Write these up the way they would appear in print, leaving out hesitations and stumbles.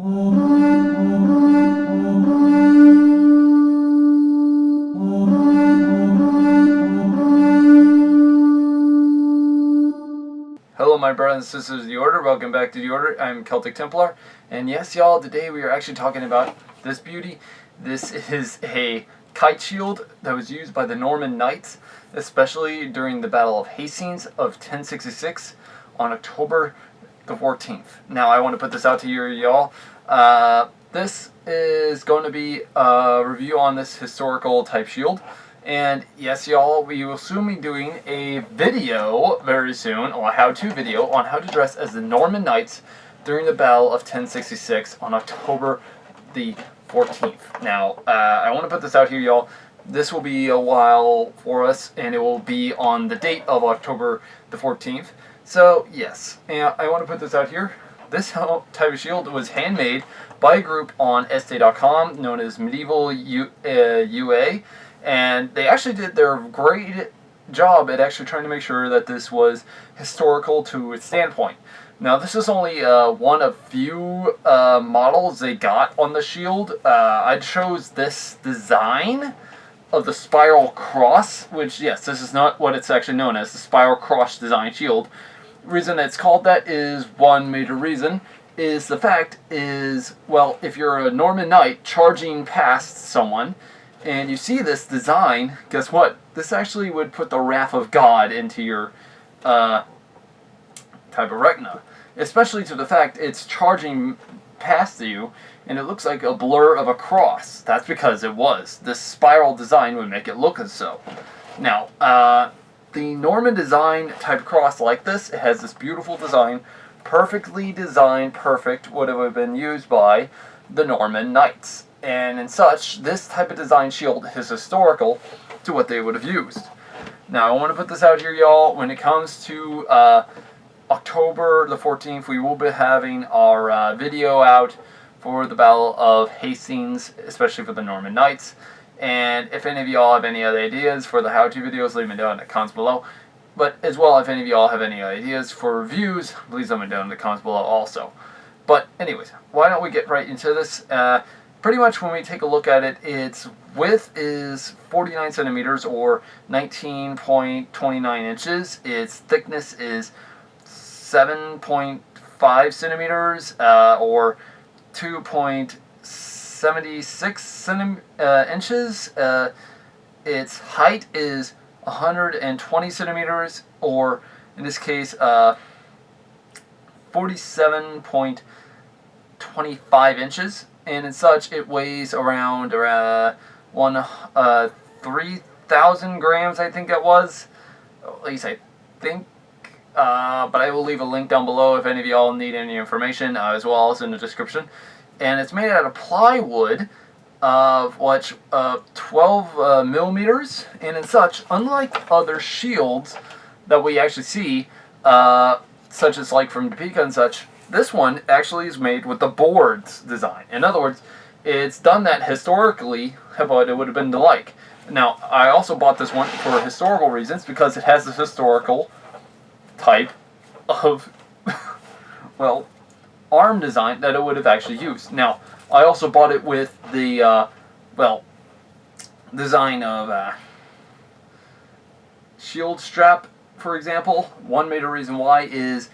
Hello my brothers and sisters of the Order, welcome back to the Order. I'm Celtic Templar, and yes y'all, today we are actually talking about this beauty. This is a kite shield that was used by the Norman Knights, especially during the Battle of Hastings of 1066 on October the 14th. Now I want to put this out to you y'all. This is going to be a review on this historical type shield. And yes, y'all, we will soon be doing a video very soon, or a how-to video, on how to dress as the Norman Knights during the Battle of 1066 on October the 14th. Now, I want to put this out here, y'all. This will be a while for us, and it will be on the date of October the 14th. So, yes, and I want to put this out here. This type of shield was handmade by a group on Estee.com known as Medieval UA. And they actually did their great job at actually trying to make sure that this was historical to its standpoint. Now, this is only one of few models they got on the shield. I chose this design of the spiral cross, which, yes, this is not what it's actually known as, the spiral cross design shield. The reason it's called that is one major reason, is the fact is, well, if you're a Norman Knight charging past someone, and you see this design, guess what? This actually would put the wrath of God into your type of retina. Especially to the fact it's charging past you, and it looks like a blur of a cross. That's because it was. This spiral design would make it look as so. Now, the Norman design type cross like this, it has this beautiful design, perfectly designed, perfect, would have been used by the Norman Knights. And in such, this type of design shield is historical to what they would have used. Now, I want to put this out here, y'all. When it comes to October the 14th, we will be having our video out for the Battle of Hastings, especially for the Norman Knights. And if any of y'all have any other ideas for the how-to videos, leave them down in the comments below. But as well, if any of y'all have any ideas for reviews, please let me down in the comments below also. But anyways, why don't we get right into this? Pretty much when we take a look at it, its width is 49 centimeters or 19.29 inches. Its thickness is 7.5 centimeters or 2.76 inches. Its height is 120 centimeters or, in this case, 47.25 inches. And in such, it weighs around 3,000 grams, I think it was. At least I think. But I will leave a link down below if any of y'all need any information, as well as in the description. And it's made out of plywood of 12 millimeters. And in such, unlike other shields that we actually see, such as like from Topeka and such, this one actually is made with the boards design. In other words, it's done that historically, but it would have been like. Now, I also bought this one for historical reasons because it has this historical type of, well, arm design that it would have actually used. Now, I also bought it with the, design of shield strap, for example. One major reason why is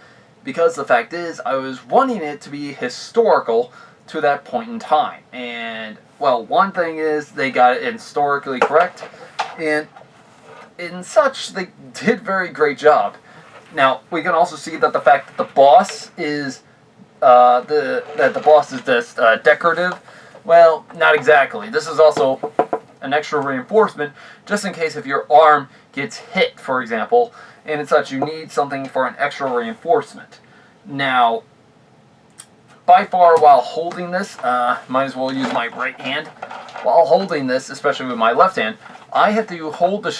because the fact is, I was wanting it to be historical to that point in time. And, well, one thing is, they got it historically correct, and in such, they did very great job. Now, we can also see that the fact that the boss is, this decorative, well, not exactly. This is also an extra reinforcement, just in case if your arm gets hit, for example, and in such, you need something for an extra reinforcement. Now, by far, while holding this, might as well use my right hand. While holding this, especially with my left hand, I have to hold the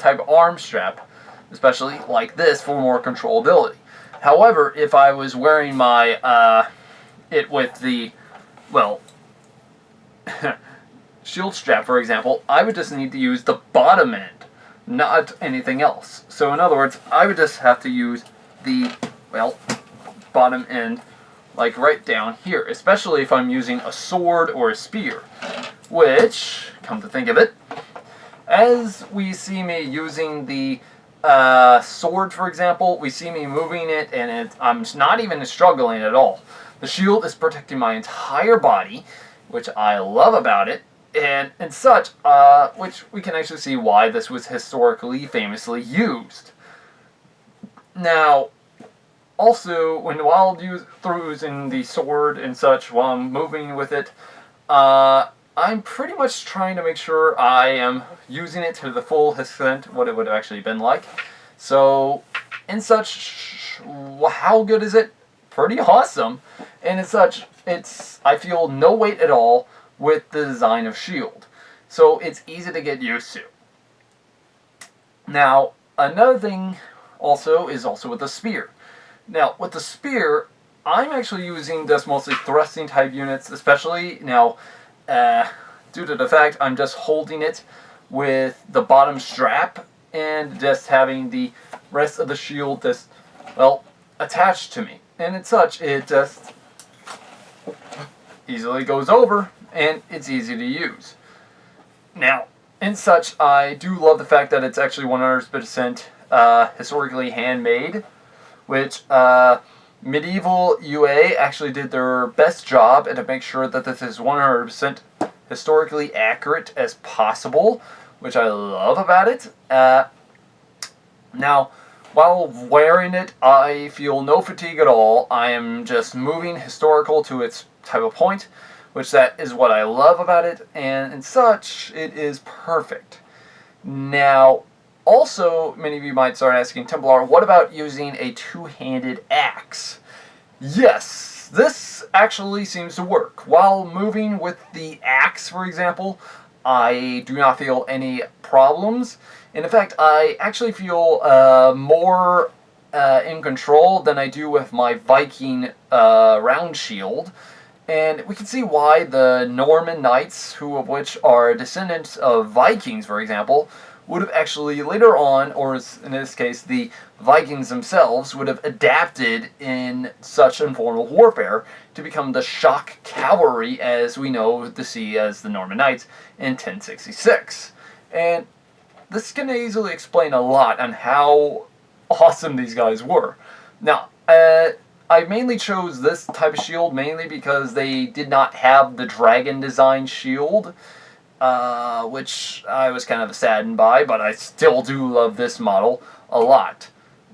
type of arm strap, especially like this, for more controllability. However, if I was wearing my, it with the, well, shield strap, for example, I would just need to use the bottom end, not anything else. So in other words, I would just have to use the, well, bottom end like right down here, especially if I'm using a sword or a spear, which, come to think of it, as we see me using the sword, for example, we see me moving it, and I'm not even struggling at all. The shield is protecting my entire body, which I love about it, and such, which we can actually see why this was historically famously used. Now, also, while using the sword and such, while I'm moving with it, I'm pretty much trying to make sure I am using it to the full extent what it would have actually been like. So, in such, how good is it? Pretty awesome. And in such, I feel no weight at all with the design of shield. So, it's easy to get used to. Now, another thing also is with the spear. Now, with the spear, I'm actually using just mostly thrusting type units, especially now, due to the fact I'm just holding it with the bottom strap and just having the rest of the shield just, well, attached to me. And as such, it just easily goes over and it's easy to use. Now, in such, I do love the fact that it's actually 100% historically handmade, which Medieval UA actually did their best job and to make sure that this is 100% historically accurate as possible, which I love about it. Now, while wearing it, I feel no fatigue at all. I am just moving historical to its type of point, which that is what I love about it, and such, it is perfect. Now, also, many of you might start asking, Templar, what about using a two-handed axe? Yes, this actually seems to work. While moving with the axe, for example, I do not feel any problems. And in fact, I actually feel more in control than I do with my Viking round shield. And we can see why the Norman knights, who of which are descendants of Vikings, for example, would have actually later on, or in this case, the Vikings themselves, would have adapted in such informal warfare to become the shock cavalry as we know to see as the Norman Knights in 1066. And this can easily explain a lot on how awesome these guys were. Now, I mainly chose this type of shield mainly because they did not have the dragon design shield, which I was kind of saddened by, but I still do love this model a lot.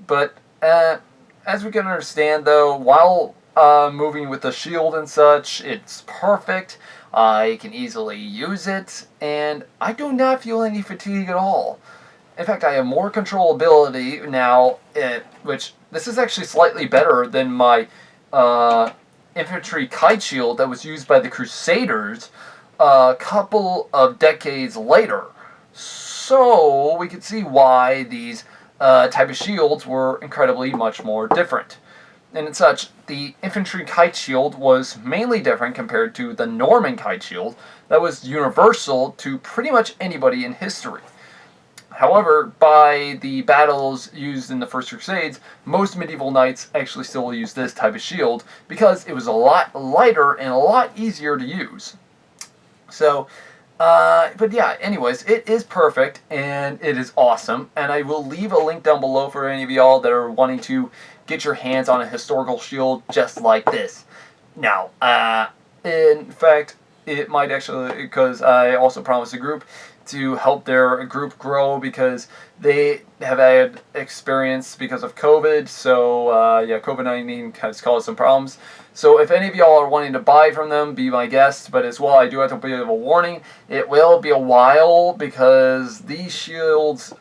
But as we can understand, though, while moving with the shield and such, it's perfect. I can easily use it, and I do not feel any fatigue at all. In fact, I have more controllability now, which this is actually slightly better than my infantry kite shield that was used by the Crusaders a couple of decades later. So we can see why these type of shields were incredibly much more different. And in such, the infantry kite shield was mainly different compared to the Norman kite shield that was universal to pretty much anybody in history. However, by the battles used in the First Crusades, most medieval knights actually still used this type of shield because it was a lot lighter and a lot easier to use. So, but yeah, anyways, it is perfect and it is awesome. And I will leave a link down below for any of y'all that are wanting to get your hands on a historical shield just like this. Now, in fact, it might actually, because I also promised a group to help their group grow because they have had experience because of COVID. So, yeah, COVID-19 has caused some problems. So if any of y'all are wanting to buy from them, be my guest. But as well, I do have to give a warning. It will be a while because these shields,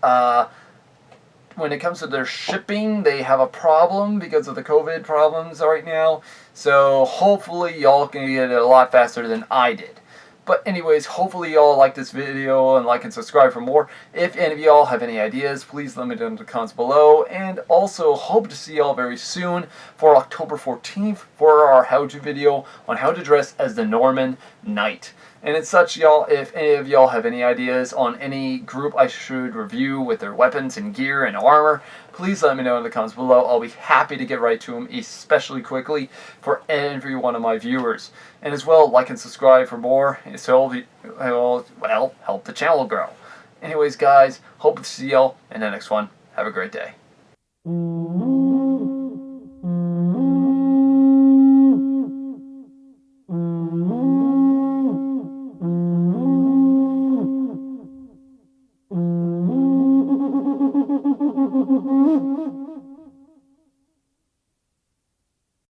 when it comes to their shipping, they have a problem because of the COVID problems right now. So hopefully y'all can get it a lot faster than I did. But anyways, hopefully y'all like this video and like and subscribe for more. If any of y'all have any ideas, please let me know in the comments below. And also hope to see y'all very soon for October 14th for our how-to video on how to dress as the Norman Knight. And as such, y'all, if any of y'all have any ideas on any group I should review with their weapons and gear and armor, please let me know in the comments below. I'll be happy to get right to them, especially quickly, for every one of my viewers. And as well, like and subscribe for more, so it'll help the channel grow. Anyways, guys, hope to see y'all in the next one. Have a great day.